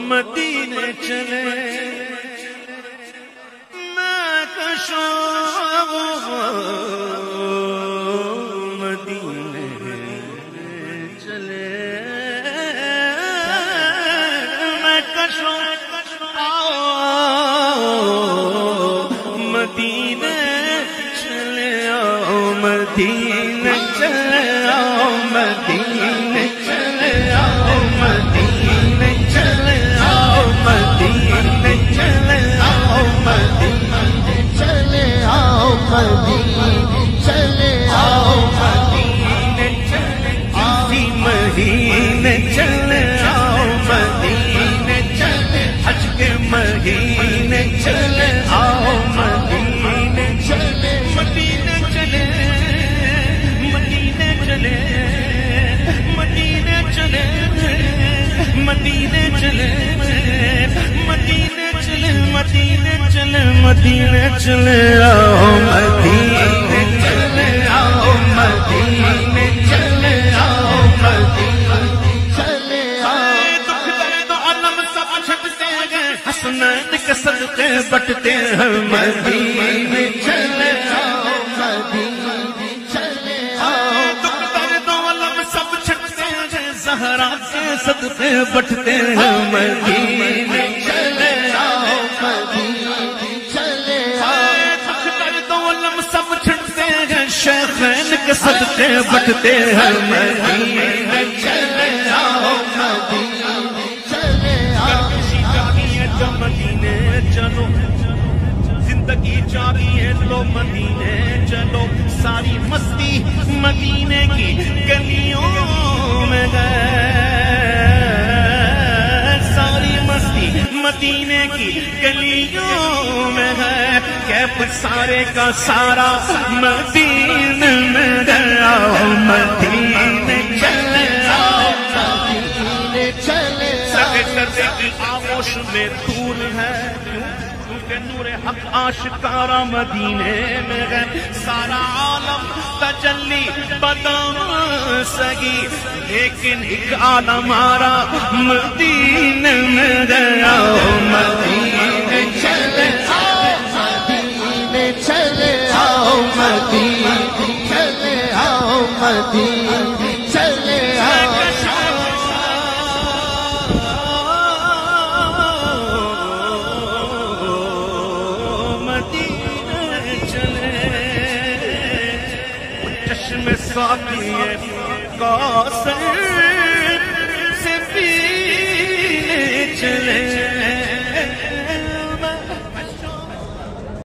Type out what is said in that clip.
مدینے چلے میں کشو مدینے چلے میں کشو مدینے چلے مدینے چلے مدینے چلے مدینے چلے مدینے چلے مدینے چلے مدینے چلے مدینے چلے اسی مہینے چلے مدینے چلے حج کے مہینے چلے مدینے چلے مدینے چلے مدینے چلے مدینے چلے مدینے چلے مدینے چلے مدینے چلے مدینے چلے آؤ مدینے چلے آؤ مدینے چلے آؤ مدینے چلے آؤ دکھ درد علم سب چھٹتے گئے حسنین کے صدقے بٹتے ہیں مدینے چلے آؤ مدینے چلے آؤ دکھ درد علم سب چھٹتے گئے زہرا کے صدقے بٹتے ہیں مدینے چلے آؤ مدینے چلے آؤ دکھ درد علم سب چھٹتے گئے شیخین کے صدقے بٹتے ہیں مدینے چلے آؤ مدینے چلے آؤ مدینے چلو زندگی جاری ہے تو مدینے چلو ساری مستی مدینے کی گلیوں میں گئے ساری مستی مدینے کی گلیوں میں ہے کیف سارے کا سارا مدینے میں گیا مدینے چلے آؤ مدینے چلے سگے سردے کی آغوش میں دور ہے کیونکہ نور حق آشکارا مدینے میں ہے سارا عالم تجلی بتا سکی لیکن ایک عالم آرا مدینے میں گیا مدینے چلے آؤ مدینے چلے آؤ مدینے چلے آؤ مدینے چلے آؤ میں ساقی کوثر سے پینے چلے